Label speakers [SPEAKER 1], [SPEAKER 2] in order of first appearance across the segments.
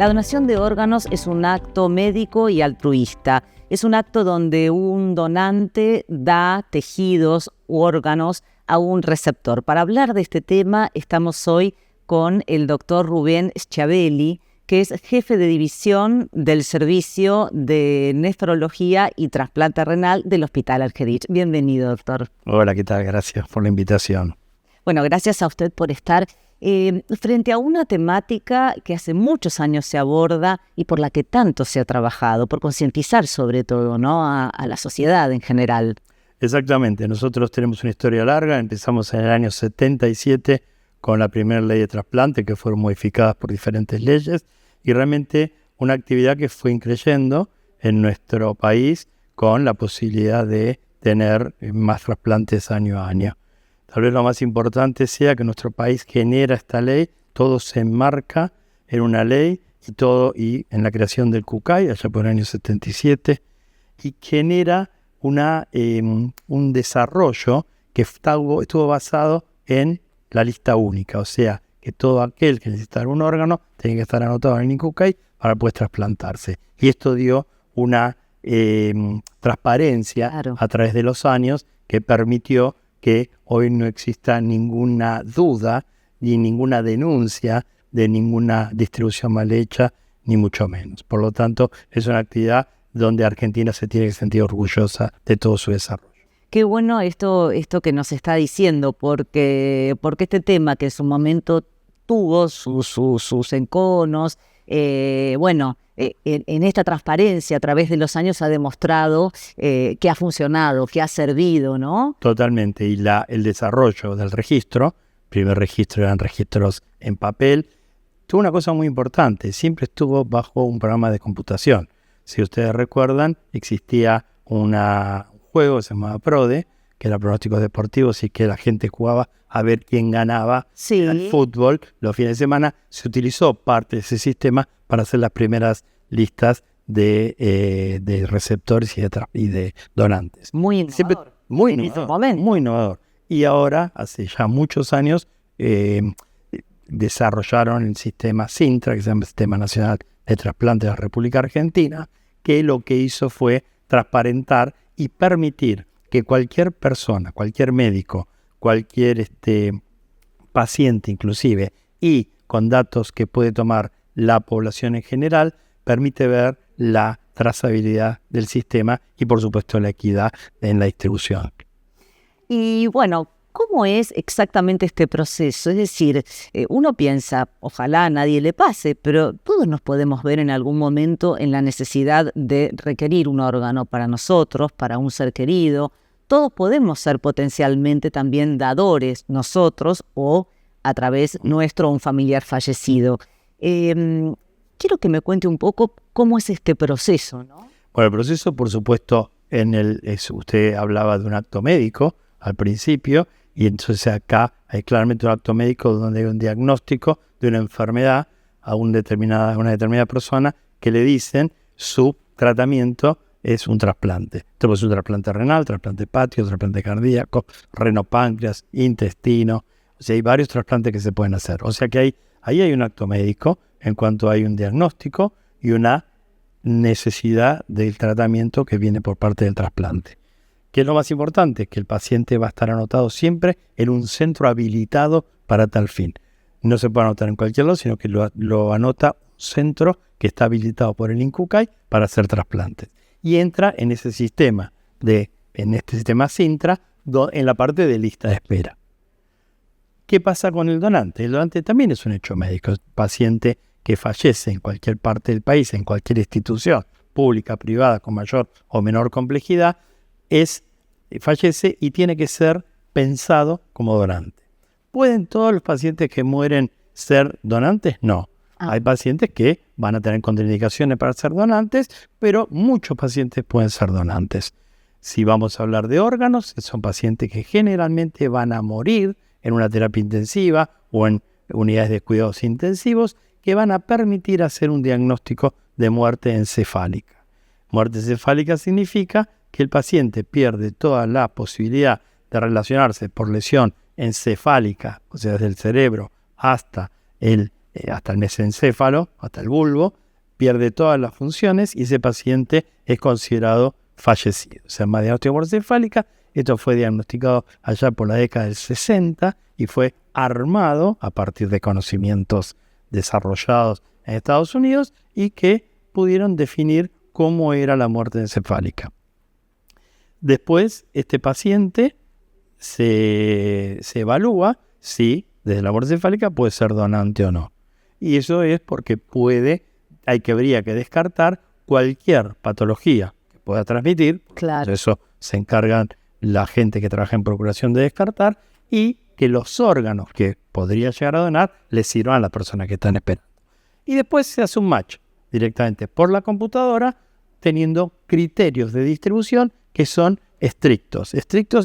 [SPEAKER 1] La donación de órganos es un acto médico y altruista. Es un acto donde un donante da tejidos u órganos a un receptor. Para hablar de este tema estamos hoy con el doctor Rubén Schiavelli, que es jefe de división del Servicio de Nefrología y Trasplante Renal del Hospital Argerich. Bienvenido, doctor.
[SPEAKER 2] Hola, ¿qué tal? Gracias por la invitación.
[SPEAKER 1] Bueno, gracias a usted por estar frente a una temática que hace muchos años se aborda y por la que tanto se ha trabajado, por concientizar sobre todo, ¿no?, a la sociedad en general.
[SPEAKER 2] Exactamente, nosotros tenemos una historia larga, empezamos en el año 77 con la primera ley de trasplante que fueron modificadas por diferentes leyes y realmente una actividad que fue increyendo en nuestro país con la posibilidad de tener más trasplantes año a año. Tal vez lo más importante sea que nuestro país genera esta ley, todo se enmarca en una ley y en la creación del CUCAI, allá por el año 77, y genera un desarrollo que estuvo basado en la lista única, o sea, que todo aquel que necesitara un órgano tenía que estar anotado en el CUCAI para poder trasplantarse. Y esto dio una transparencia a través de los años que permitió que hoy no exista ninguna duda ni ninguna denuncia de ninguna distribución mal hecha, ni mucho menos. Por lo tanto, es una actividad donde Argentina se tiene que sentir orgullosa de todo su desarrollo.
[SPEAKER 1] Qué bueno esto que nos está diciendo, porque este tema que en su momento tuvo sus enconos, en esta transparencia a través de los años ha demostrado que ha funcionado, que ha servido, ¿no?
[SPEAKER 2] Totalmente, y el desarrollo del registro, primer registro eran registros en papel, tuvo una cosa muy importante, siempre estuvo bajo un programa de computación. Si ustedes recuerdan, existía un juego que se llamaba PRODE, que era pronósticos deportivos y que la gente jugaba a ver quién ganaba el fútbol los fines de semana. Se utilizó parte de ese sistema para hacer las primeras listas de receptores y de donantes.
[SPEAKER 1] Muy innovador.
[SPEAKER 2] Muy innovador. Y ahora, hace ya muchos años, desarrollaron el sistema SINTRA, que se llama Sistema Nacional de Trasplante de la República Argentina, que lo que hizo fue transparentar y permitir que cualquier persona, cualquier médico, cualquier paciente inclusive, y con datos que puede tomar la población en general, permite ver la trazabilidad del sistema y por supuesto la equidad en la distribución.
[SPEAKER 1] Y bueno, ¿cómo es exactamente este proceso? Es decir, uno piensa, ojalá a nadie le pase, pero todos nos podemos ver en algún momento en la necesidad de requerir un órgano para nosotros, para un ser querido. Todos podemos ser potencialmente también dadores nosotros o a través nuestro un familiar fallecido. Quiero que me cuente un poco cómo es este proceso, ¿no?
[SPEAKER 2] Bueno, el proceso, por supuesto, usted hablaba de un acto médico al principio, y entonces acá hay claramente un acto médico donde hay un diagnóstico de una enfermedad a una determinada persona que le dicen su tratamiento es un trasplante. Esto puede ser un trasplante renal, trasplante hepático, trasplante cardíaco, renopáncreas, intestino. O sea, hay varios trasplantes que se pueden hacer. O sea que ahí hay un acto médico en cuanto hay un diagnóstico y una necesidad del tratamiento que viene por parte del trasplante. ¿Qué es lo más importante? Que el paciente va a estar anotado siempre en un centro habilitado para tal fin. No se puede anotar en cualquier lado, sino que lo anota un centro que está habilitado por el INCUCAI para hacer trasplantes. Y entra en ese sistema, en este sistema SINTRA, en la parte de lista de espera. ¿Qué pasa con el donante? El donante también es un hecho médico. El paciente que fallece en cualquier parte del país, en cualquier institución pública, privada, con mayor o menor complejidad, fallece y tiene que ser pensado como donante. ¿Pueden todos los pacientes que mueren ser donantes? No. Hay pacientes que van a tener contraindicaciones para ser donantes, pero muchos pacientes pueden ser donantes. Si vamos a hablar de órganos, son pacientes que generalmente van a morir en una terapia intensiva o en unidades de cuidados intensivos que van a permitir hacer un diagnóstico de muerte encefálica. Muerte encefálica significa que el paciente pierde toda la posibilidad de relacionarse por lesión encefálica, o sea, desde el cerebro hasta el hasta el mesencéfalo, hasta el bulbo, pierde todas las funciones y ese paciente es considerado fallecido. Se llama diagnóstico de muerte encefálica. Esto fue diagnosticado allá por la década del 60 y fue armado a partir de conocimientos desarrollados en Estados Unidos y que pudieron definir cómo era la muerte encefálica. Después, este paciente se evalúa si desde la muerte encefálica puede ser donante o no. Y eso es porque habría que descartar cualquier patología que pueda transmitir.
[SPEAKER 1] Claro.
[SPEAKER 2] De eso se encargan la gente que trabaja en procuración de descartar, y que los órganos que podría llegar a donar le sirvan a la persona que están esperando. Y después se hace un match directamente por la computadora, teniendo criterios de distribución que son estrictos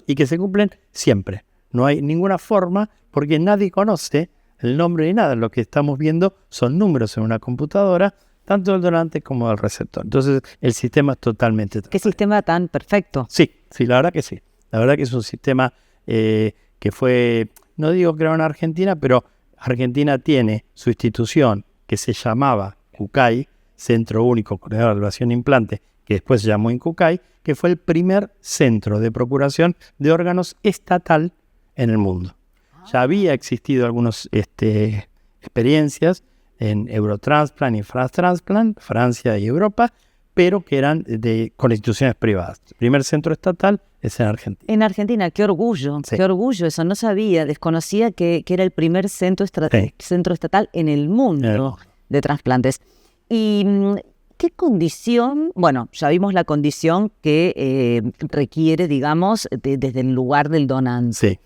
[SPEAKER 2] y que se cumplen siempre. No hay ninguna forma, porque nadie conoce el nombre ni nada. Lo que estamos viendo son números en una computadora, tanto del donante como del receptor. Entonces, el sistema es totalmente...
[SPEAKER 1] ¿Qué sistema tan perfecto?
[SPEAKER 2] Sí, la verdad que sí. La verdad que es un sistema que fue, no digo creado en Argentina, pero Argentina tiene su institución que se llamaba CUCAI, Centro Único de Evaluación de Implante, que después se llamó INCUCAI, que fue el primer centro de procuración de órganos estatal en el mundo. Ya había existido algunas experiencias en Eurotransplant y France Transplant, Francia y Europa, pero que eran con instituciones privadas. El primer centro estatal es en Argentina.
[SPEAKER 1] En Argentina, qué orgullo,
[SPEAKER 2] Sí.
[SPEAKER 1] qué orgullo. Eso no sabía, desconocía que era el primer centro estatal en el mundo de trasplantes. ¿Y qué condición? Bueno, ya vimos la condición que requiere, digamos, desde el lugar del donante.
[SPEAKER 2] Sí.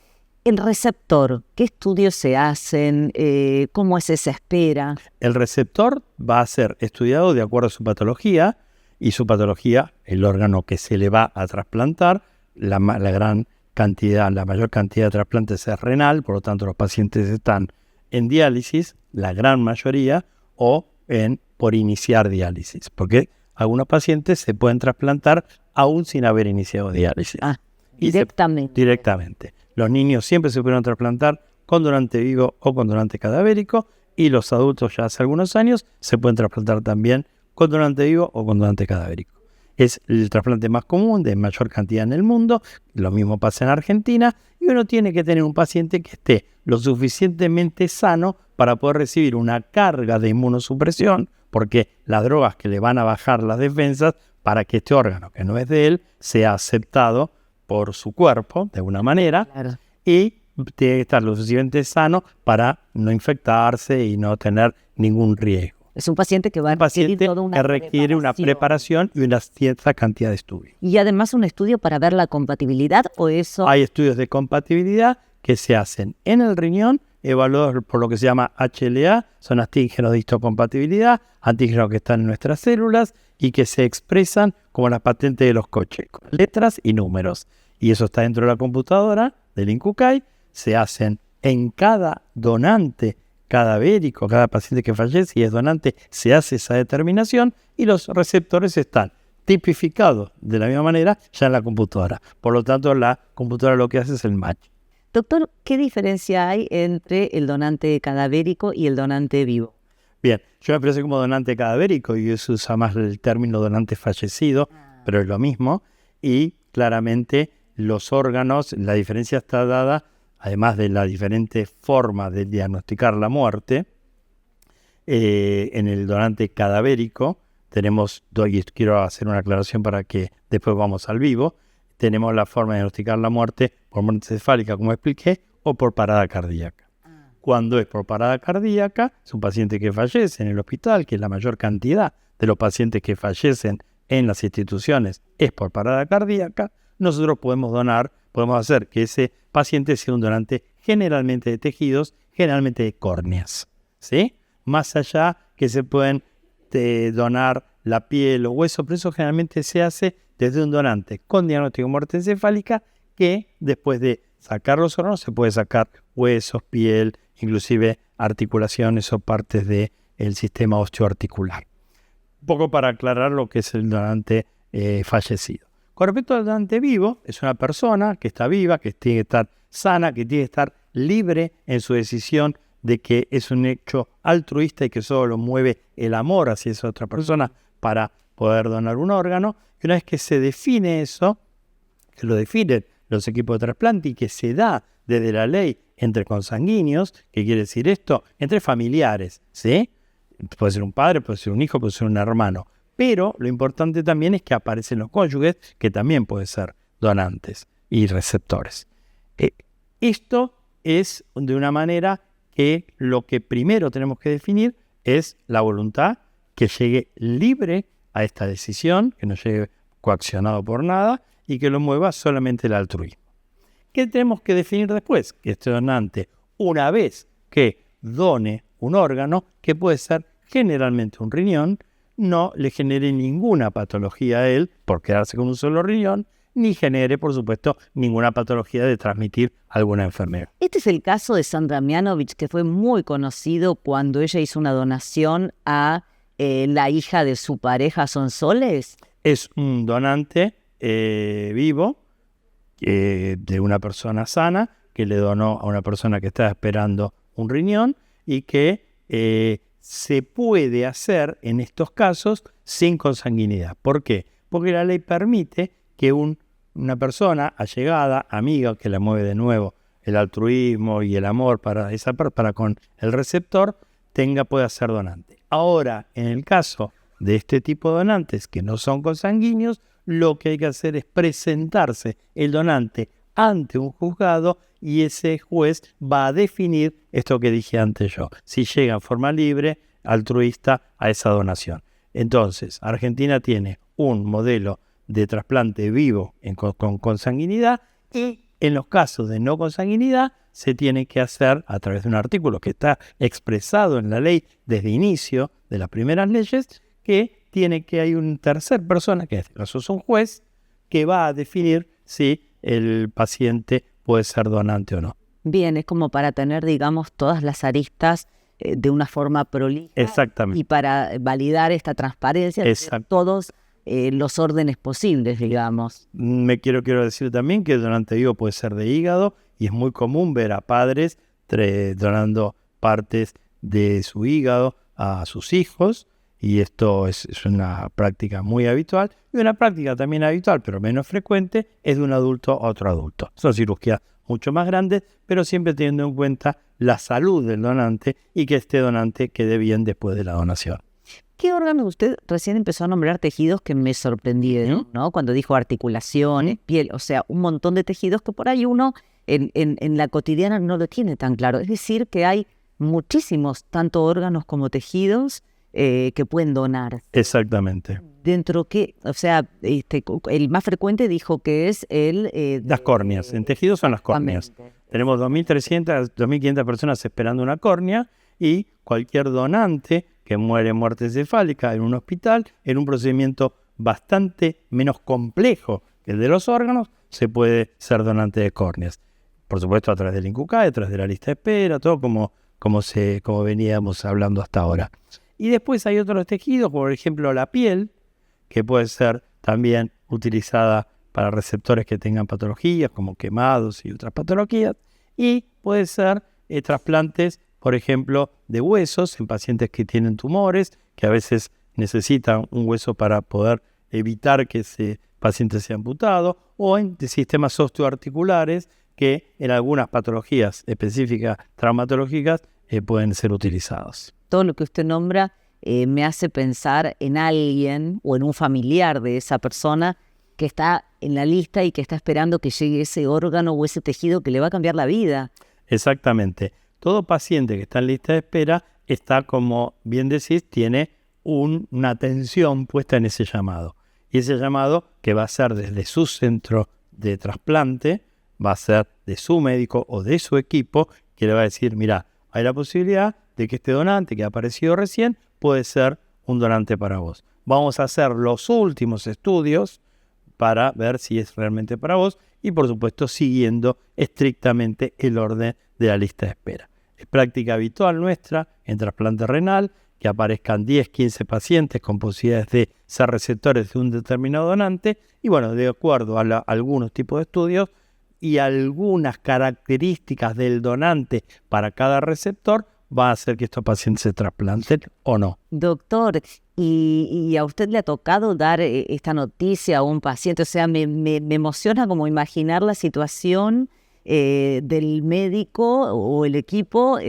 [SPEAKER 1] El receptor, ¿qué estudios se hacen? ¿Cómo es esa espera?
[SPEAKER 2] El receptor va a ser estudiado de acuerdo a su patología, y su patología, el órgano que se le va a trasplantar, la mayor cantidad de trasplantes es renal, por lo tanto los pacientes están en diálisis, la gran mayoría, o por iniciar diálisis, porque algunos pacientes se pueden trasplantar aún sin haber iniciado diálisis. Directamente. Los niños siempre se pudieron trasplantar con donante vivo o con donante cadavérico, y los adultos ya hace algunos años se pueden trasplantar también con donante vivo o con donante cadavérico. Es el trasplante más común, de mayor cantidad en el mundo. Lo mismo pasa en Argentina, y uno tiene que tener un paciente que esté lo suficientemente sano para poder recibir una carga de inmunosupresión, porque las drogas que le van a bajar las defensas para que este órgano, que no es de él, sea aceptado por su cuerpo de alguna manera.
[SPEAKER 1] Claro.
[SPEAKER 2] Y tiene que estar lo suficientemente sano para no infectarse y no tener ningún riesgo.
[SPEAKER 1] Es un paciente que va a requerir toda una
[SPEAKER 2] requiere una preparación y una cierta cantidad de estudios.
[SPEAKER 1] Y además un estudio para ver la compatibilidad, o eso...
[SPEAKER 2] Hay estudios de compatibilidad que se hacen en el riñón, evaluados por lo que se llama HLA, son antígenos de histocompatibilidad, antígenos que están en nuestras células y que se expresan como las patentes de los coches, con letras y números. Y eso está dentro de la computadora del INCUCAI. Se hacen en cada donante cadavérico, cada paciente que fallece y es donante, se hace esa determinación, y los receptores están tipificados de la misma manera ya en la computadora. Por lo tanto, la computadora lo que hace es el match.
[SPEAKER 1] Doctor, ¿qué diferencia hay entre el donante cadavérico y el donante vivo?
[SPEAKER 2] Bien, yo me expresé como donante cadavérico y se usa más el término donante fallecido, pero es lo mismo. Y claramente los órganos, la diferencia está dada, además de la diferente forma de diagnosticar la muerte. En el donante cadavérico tenemos, y quiero hacer una aclaración para que después vamos al vivo, tenemos la forma de diagnosticar la muerte por muerte encefálica, como expliqué, o por parada cardíaca. Cuando es por parada cardíaca, es un paciente que fallece en el hospital, que es la mayor cantidad de los pacientes que fallecen en las instituciones es por parada cardíaca. Nosotros podemos hacer que ese paciente sea un donante generalmente de tejidos, generalmente de córneas, ¿sí? Más allá que se pueden donar la piel o hueso, pero eso generalmente se hace desde un donante con diagnóstico de muerte encefálica, que después de sacar los órganos se puede sacar huesos, piel, inclusive articulaciones o partes del sistema osteoarticular. Un poco para aclarar lo que es el donante fallecido. Con respecto al donante vivo, es una persona que está viva, que tiene que estar sana, que tiene que estar libre en su decisión de que es un hecho altruista y que solo lo mueve el amor hacia esa otra persona para poder donar un órgano. Y una vez que se define eso, que lo definen los equipos de trasplante y que se da desde la ley entre consanguíneos, ¿qué quiere decir esto? Entre familiares, ¿sí? Puede ser un padre, puede ser un hijo, puede ser un hermano. Pero lo importante también es que aparecen los cónyuges, que también pueden ser donantes y receptores. Esto es de una manera que lo que primero tenemos que definir es la voluntad, que llegue libre a esta decisión, que no llegue coaccionado por nada y que lo mueva solamente el altruismo. ¿Qué tenemos que definir después? Que este donante, una vez que done un órgano, que puede ser generalmente un riñón, no le genere ninguna patología a él por quedarse con un solo riñón, ni genere, por supuesto, ninguna patología de transmitir alguna enfermedad.
[SPEAKER 1] Este es el caso de Sandra Mianovich, que fue muy conocido cuando ella hizo una donación a la hija de su pareja, Sonsoles.
[SPEAKER 2] Es un donante vivo de una persona sana que le donó a una persona que estaba esperando un riñón y que se puede hacer en estos casos sin consanguinidad. ¿Por qué? Porque la ley permite que una persona allegada, amiga, que la mueve de nuevo el altruismo y el amor para con el receptor, pueda ser donante. Ahora, en el caso de este tipo de donantes que no son consanguíneos, lo que hay que hacer es presentarse el donante ante un juzgado y ese juez va a definir esto que dije antes yo, si llega en forma libre, altruista a esa donación. Entonces, Argentina tiene un modelo de trasplante vivo con consanguinidad y en los casos de no consanguinidad se tiene que hacer a través de un artículo que está expresado en la ley desde inicio de las primeras leyes, que hay una tercera persona, que en este caso es un juez, que va a definir si el paciente puede ser donante o no.
[SPEAKER 1] Bien, es como para tener, digamos, todas las aristas de una forma prolija.
[SPEAKER 2] Exactamente.
[SPEAKER 1] Y para validar esta transparencia de todos los órdenes posibles, digamos.
[SPEAKER 2] Quiero decir también que el donante vivo puede ser de hígado y es muy común ver a padres donando partes de su hígado a sus hijos. Y esto es una práctica muy habitual. Y una práctica también habitual, pero menos frecuente, es de un adulto a otro adulto. Son cirugías mucho más grandes, pero siempre teniendo en cuenta la salud del donante y que este donante quede bien después de la donación.
[SPEAKER 1] ¿Qué órgano? Usted recién empezó a nombrar tejidos que me sorprendieron, ¿no? Cuando dijo articulaciones, piel, o sea, un montón de tejidos que por ahí uno en la cotidiana no lo tiene tan claro. Es decir, que hay muchísimos, tanto órganos como tejidos, que pueden donar.
[SPEAKER 2] Exactamente.
[SPEAKER 1] Dentro que, o sea, el más frecuente dijo que es
[SPEAKER 2] las córneas. En tejidos son las córneas. Tenemos 2.300, 2.500 personas esperando una córnea y cualquier donante que muere muerte encefálica en un hospital, en un procedimiento bastante menos complejo que el de los órganos, se puede ser donante de córneas. Por supuesto, a través del INCUCAE, a través de la lista de espera, todo como veníamos hablando hasta ahora. Y después hay otros tejidos, por ejemplo la piel, que puede ser también utilizada para receptores que tengan patologías como quemados y otras patologías. Y puede ser trasplantes, por ejemplo, de huesos en pacientes que tienen tumores, que a veces necesitan un hueso para poder evitar que ese paciente sea amputado, o en sistemas osteoarticulares que en algunas patologías específicas traumatológicas pueden ser utilizados.
[SPEAKER 1] Todo lo que usted nombra me hace pensar en alguien o en un familiar de esa persona que está en la lista y que está esperando que llegue ese órgano o ese tejido que le va a cambiar la vida.
[SPEAKER 2] Exactamente. Todo paciente que está en lista de espera está, como bien decís, tiene una atención puesta en ese llamado. Y ese llamado, que va a ser desde su centro de trasplante, va a ser de su médico o de su equipo, que le va a decir, mira, hay la posibilidad de que este donante que ha aparecido recién puede ser un donante para vos. Vamos a hacer los últimos estudios para ver si es realmente para vos y, por supuesto, siguiendo estrictamente el orden de la lista de espera. Es práctica habitual nuestra en trasplante renal que aparezcan 10, 15 pacientes con posibilidades de ser receptores de un determinado donante y, bueno, de acuerdo a algunos tipos de estudios, y algunas características del donante para cada receptor va a hacer que estos pacientes se trasplanten o no.
[SPEAKER 1] Doctor, ¿y a usted le ha tocado dar esta noticia a un paciente? O sea, me emociona como imaginar la situación del médico o el equipo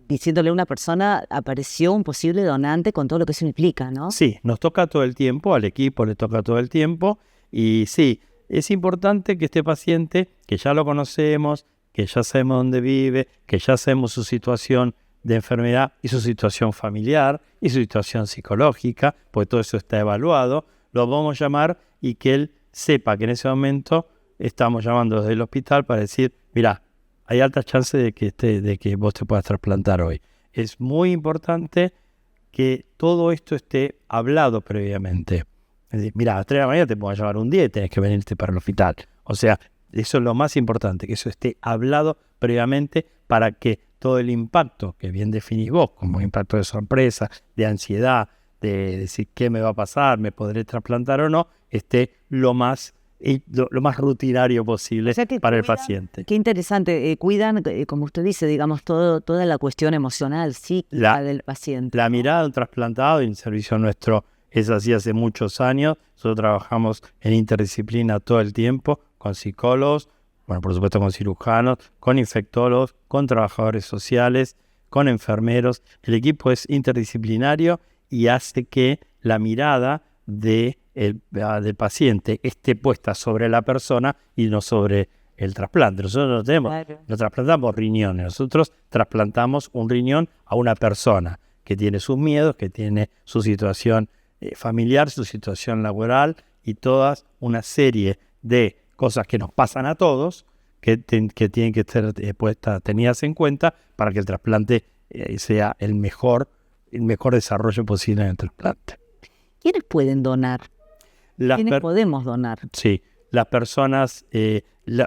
[SPEAKER 1] diciéndole a una persona, apareció un posible donante con todo lo que eso implica, ¿no?
[SPEAKER 2] Sí, nos toca todo el tiempo, al equipo le toca todo el tiempo, y sí, es importante que este paciente, que ya lo conocemos, que ya sabemos dónde vive, que ya sabemos su situación de enfermedad y su situación familiar y su situación psicológica, porque todo eso está evaluado, lo vamos a llamar y que él sepa que en ese momento estamos llamando desde el hospital para decir, mira, hay altas chances de que vos te puedas trasplantar hoy. Es muy importante que todo esto esté hablado previamente. Es decir, mira, a las 3 de la mañana te puedo llamar un día y tenés que venirte para el hospital. O sea, eso es lo más importante, que eso esté hablado previamente para que todo el impacto que bien definís vos, como impacto de sorpresa, de ansiedad, de decir qué me va a pasar, me podré trasplantar o no, esté lo más rutinario posible,
[SPEAKER 1] o sea que
[SPEAKER 2] para el
[SPEAKER 1] cuidan,
[SPEAKER 2] paciente.
[SPEAKER 1] Qué interesante, cuidan, como usted dice, digamos, toda la cuestión emocional, psíquica del paciente.
[SPEAKER 2] La mirada de un trasplantado, y el servicio nuestro es así hace muchos años. Nosotros trabajamos en interdisciplina todo el tiempo, con psicólogos, bueno, por supuesto con cirujanos, con infectólogos, con trabajadores sociales, con enfermeros. El equipo es interdisciplinario y hace que la mirada del paciente esté puesta sobre la persona y no sobre el trasplante. Nosotros no trasplantamos riñones, nosotros trasplantamos un riñón a una persona que tiene sus miedos, que tiene su situación familiar, su situación laboral y toda una serie de cosas que nos pasan a todos que tienen que ser tenidas en cuenta para que el trasplante sea el mejor desarrollo posible en el trasplante.
[SPEAKER 1] ¿Quiénes pueden donar? ¿Quiénes podemos donar?
[SPEAKER 2] Sí, las personas,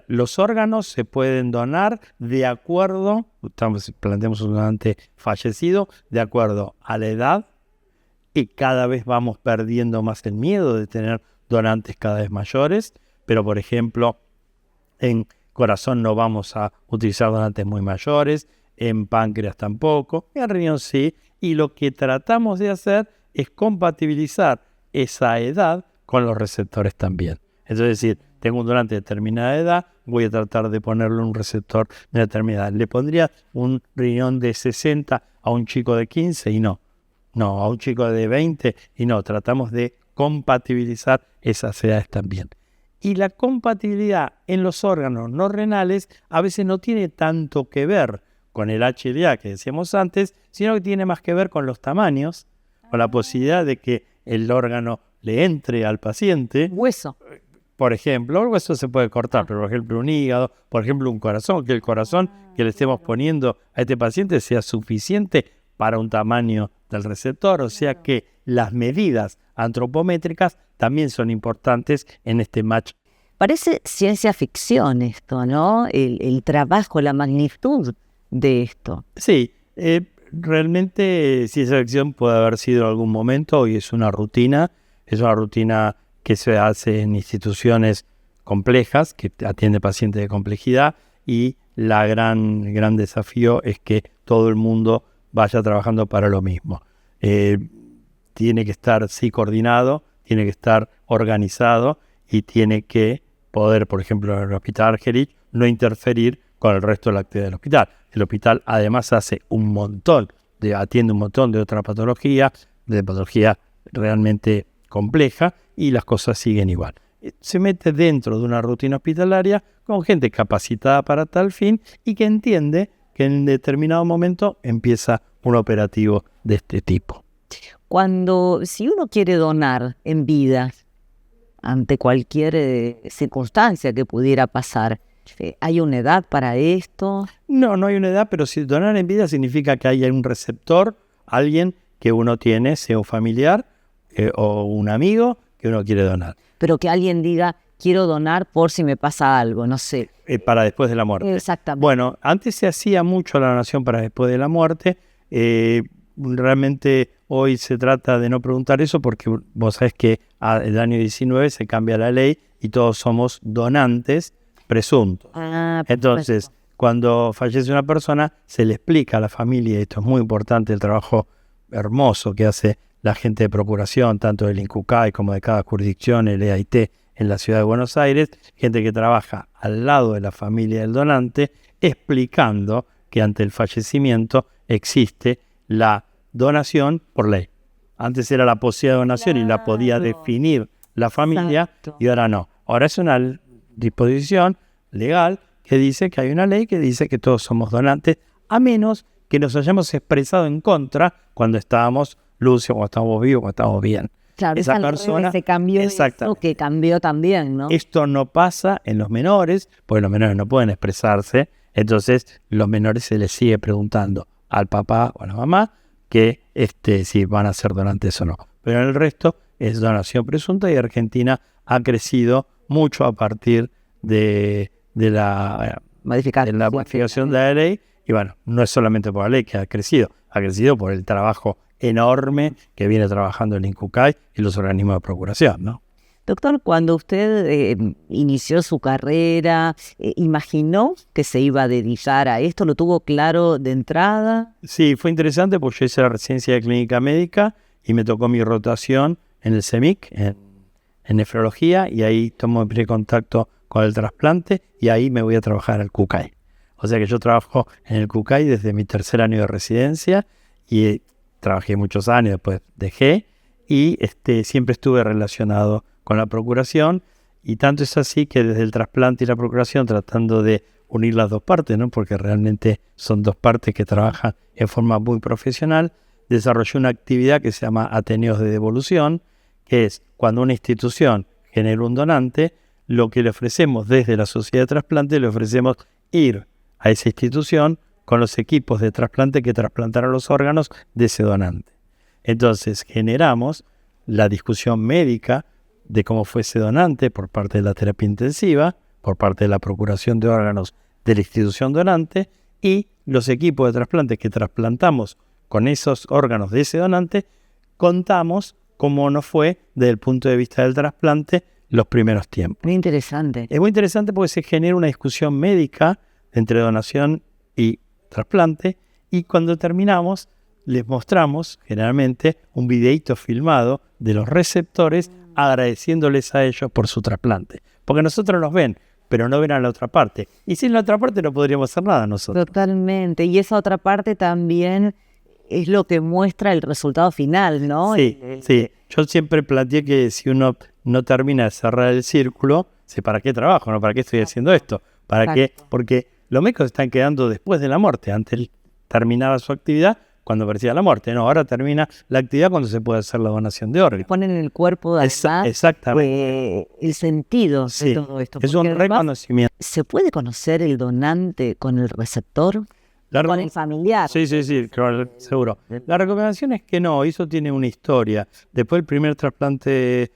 [SPEAKER 2] los órganos se pueden donar de acuerdo, planteamos un donante fallecido, de acuerdo a la edad, y cada vez vamos perdiendo más el miedo de tener donantes cada vez mayores, pero por ejemplo, en corazón no vamos a utilizar donantes muy mayores, en páncreas tampoco, en riñón sí, y lo que tratamos de hacer es compatibilizar esa edad con los receptores también. Es decir, tengo un donante de determinada edad, voy a tratar de ponerle un receptor de determinada edad. ¿Le pondría un riñón de 60 a un chico de 15? Y no, a un chico de 20 y no. Tratamos de compatibilizar esas edades también. Y la compatibilidad en los órganos no renales a veces no tiene tanto que ver con el HLA que decíamos antes, sino que tiene más que ver con los tamaños, con la posibilidad de que el órgano le entre al paciente.
[SPEAKER 1] Hueso.
[SPEAKER 2] Por ejemplo, el hueso se puede cortar, pero por ejemplo un hígado, por ejemplo un corazón, que el corazón que le estemos poniendo a este paciente sea suficiente para un tamaño del receptor, o sea que las medidas antropométricas también son importantes en este match.
[SPEAKER 1] Parece ciencia ficción esto, ¿no? El trabajo, la magnitud de esto.
[SPEAKER 2] Sí, realmente ciencia ficción puede haber sido en algún momento y es una rutina que se hace en instituciones complejas, que atiende pacientes de complejidad, y la gran desafío es que todo el mundo vaya trabajando para lo mismo. Tiene que estar coordinado, tiene que estar organizado y tiene que poder, por ejemplo, en el Hospital Argerich, no interferir con el resto de la actividad del hospital. El hospital además atiende un montón de otra patología, de patología realmente compleja, y las cosas siguen igual. Se mete dentro de una rutina hospitalaria con gente capacitada para tal fin y que entiende que en determinado momento empieza un operativo de este tipo.
[SPEAKER 1] Si uno quiere donar en vida, ante cualquier circunstancia que pudiera pasar, ¿hay una edad para esto?
[SPEAKER 2] No hay una edad, pero si donar en vida significa que hay un receptor, alguien que uno tiene, sea un familiar o un amigo, que uno quiere donar.
[SPEAKER 1] Pero que alguien diga, quiero donar por si me pasa algo, no sé.
[SPEAKER 2] Para después de la muerte.
[SPEAKER 1] Exactamente.
[SPEAKER 2] Bueno, antes se hacía mucho la donación para después de la muerte. Realmente hoy se trata de no preguntar eso porque vos sabés que el año 19 se cambia la ley y todos somos donantes presuntos. Entonces,
[SPEAKER 1] perfecto.
[SPEAKER 2] cuando fallece una persona, se le explica a la familia, y esto es muy importante, el trabajo hermoso que hace la gente de procuración, tanto del INCUCAI como de cada jurisdicción, el EAIT en la ciudad de Buenos Aires, gente que trabaja al lado de la familia del donante, explicando que ante el fallecimiento existe la donación por ley. Antes era la posibilidad de donación y la podía
[SPEAKER 1] Claro.
[SPEAKER 2] definir la familia,
[SPEAKER 1] Exacto.
[SPEAKER 2] y ahora no. Ahora es una disposición legal que dice que hay una ley que dice que todos somos donantes, a menos que nos hayamos expresado en contra cuando estábamos lucios, cuando estábamos vivos, cuando estábamos bien.
[SPEAKER 1] Claro,
[SPEAKER 2] Esa
[SPEAKER 1] al
[SPEAKER 2] persona,
[SPEAKER 1] revés, se cambió eso,
[SPEAKER 2] exactamente.
[SPEAKER 1] que cambió también, ¿no?
[SPEAKER 2] Esto no pasa en los menores, porque los menores no pueden expresarse, entonces los menores se les sigue preguntando al papá o a la mamá que si van a ser donantes o no. Pero en el resto es donación presunta, y Argentina ha crecido mucho a partir de la modificación de la ley. Y bueno, no es solamente por la ley que ha crecido por el trabajo enorme que viene trabajando el INCUCAI y los organismos de procuración, ¿no?
[SPEAKER 1] Doctor, cuando usted inició su carrera, ¿imaginó que se iba a dedicar a esto? ¿Lo tuvo claro de entrada?
[SPEAKER 2] Sí, fue interesante porque yo hice la residencia de clínica médica y me tocó mi rotación en el CEMIC, en nefrología, y ahí tomo el primer contacto con el trasplante, y ahí me voy a trabajar al CUCAI. O sea que yo trabajo en el CUCAI desde mi tercer año de residencia, y trabajé muchos años, después dejé, y siempre estuve relacionado con la procuración, y tanto es así que desde el trasplante y la procuración, tratando de unir las dos partes, ¿no? Porque realmente son dos partes que trabajan en forma muy profesional, desarrollé una actividad que se llama Ateneos de Devolución, que es cuando una institución genera un donante, lo que le ofrecemos desde la sociedad de trasplante, le ofrecemos ir a esa institución con los equipos de trasplante que trasplantaron los órganos de ese donante. Entonces generamos la discusión médica de cómo fue ese donante por parte de la terapia intensiva, por parte de la procuración de órganos de la institución donante, y los equipos de trasplante que trasplantamos con esos órganos de ese donante, contamos cómo nos fue desde el punto de vista del trasplante los primeros tiempos.
[SPEAKER 1] Muy interesante.
[SPEAKER 2] Es muy interesante porque se genera una discusión médica entre donación y trasplante, y cuando terminamos les mostramos generalmente un videíto filmado de los receptores agradeciéndoles a ellos por su trasplante. Porque nosotros los ven, pero no ven a la otra parte. Y sin la otra parte no podríamos hacer nada nosotros.
[SPEAKER 1] Totalmente. Y esa otra parte también es lo que muestra el resultado final, ¿no?
[SPEAKER 2] Sí, sí. Yo siempre planteé que si uno no termina de cerrar el círculo, ¿para qué trabajo? ¿No? ¿Para qué estoy haciendo esto? ¿Para qué? Porque los médicos están quedando después de la muerte. Antes terminaba su actividad cuando aparecía la muerte. No, ahora termina la actividad cuando se puede hacer la donación de órganos.
[SPEAKER 1] Ponen en el cuerpo además
[SPEAKER 2] exactamente.
[SPEAKER 1] El sentido
[SPEAKER 2] Sí,
[SPEAKER 1] de todo esto.
[SPEAKER 2] es un reconocimiento.
[SPEAKER 1] ¿Se puede conocer el donante con el receptor? Con el familiar.
[SPEAKER 2] Sí, claro, seguro. La recomendación es que no, eso tiene una historia. Después el primer trasplante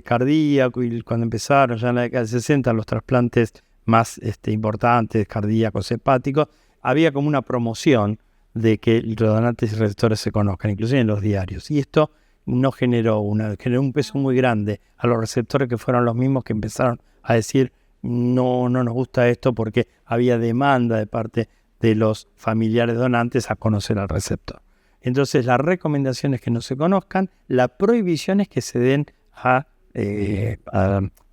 [SPEAKER 2] cardíaco, y cuando empezaron ya en la década del 60 los trasplantes más importantes, cardíacos, hepáticos, había como una promoción de que los donantes y receptores se conozcan, inclusive en los diarios. Y esto no generó un peso muy grande a los receptores, que fueron los mismos que empezaron a decir no nos gusta esto, porque había demanda de parte de los familiares donantes a conocer al receptor. Entonces la recomendación es que no se conozcan, la prohibición es que se den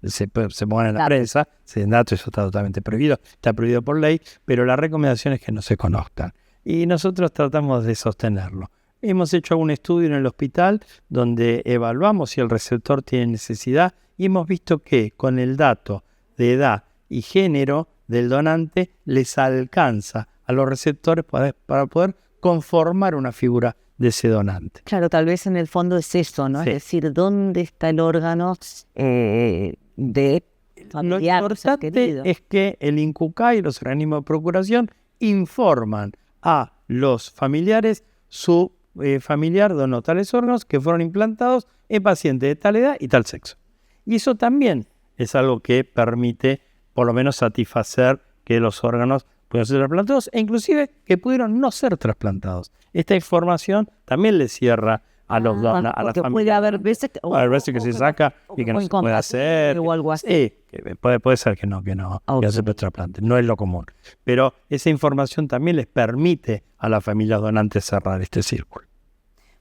[SPEAKER 2] se pongan en la prensa, se den datos, eso está totalmente prohibido, está prohibido por ley, pero la recomendación es que no se conozcan. Y nosotros tratamos de sostenerlo. Hemos hecho algún estudio en el hospital donde evaluamos si el receptor tiene necesidad, y hemos visto que con el dato de edad y género del donante les alcanza a los receptores para poder conformar una figura de ese donante.
[SPEAKER 1] Claro, tal vez en el fondo es eso, ¿no?
[SPEAKER 2] Sí.
[SPEAKER 1] Es decir, ¿dónde está el órgano de familiar?
[SPEAKER 2] Lo importante es que el INCUCAI y los organismos de procuración informan a los familiares: su familiar donó tales órganos que fueron implantados en pacientes de tal edad y tal sexo. Y eso también es algo que permite por lo menos satisfacer que los órganos pueden ser trasplantados, e inclusive que pudieron no ser trasplantados. Esta información también le cierra a los a la
[SPEAKER 1] porque
[SPEAKER 2] familia.
[SPEAKER 1] puede haber veces que,
[SPEAKER 2] Puede haber veces que se saca y que no se puede hacer.
[SPEAKER 1] o algo así.
[SPEAKER 2] Sí, que puede ser que no
[SPEAKER 1] Ok.
[SPEAKER 2] hace trasplante. No es lo común. Pero esa información también les permite a las familias donantes cerrar este círculo.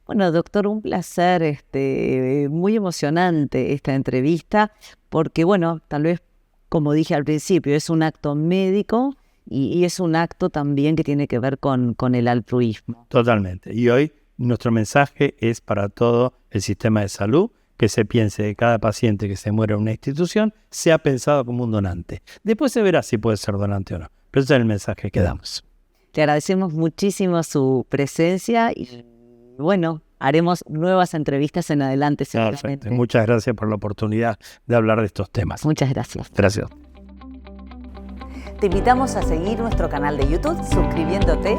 [SPEAKER 1] Bueno, doctor, un placer, muy emocionante esta entrevista, porque bueno, tal vez, como dije al principio, es un acto médico y es un acto también que tiene que ver con el altruismo.
[SPEAKER 2] Totalmente. Y hoy nuestro mensaje es para todo el sistema de salud, que se piense que cada paciente que se muere en una institución sea pensado como un donante. Después se verá si puede ser donante o no. Pero ese es el mensaje que damos.
[SPEAKER 1] Le agradecemos muchísimo su presencia y bueno, haremos nuevas entrevistas en adelante seguramente.
[SPEAKER 2] Perfecto. Muchas gracias por la oportunidad de hablar de estos temas.
[SPEAKER 1] Muchas gracias.
[SPEAKER 2] Gracias.
[SPEAKER 1] Te invitamos a seguir nuestro canal de YouTube suscribiéndote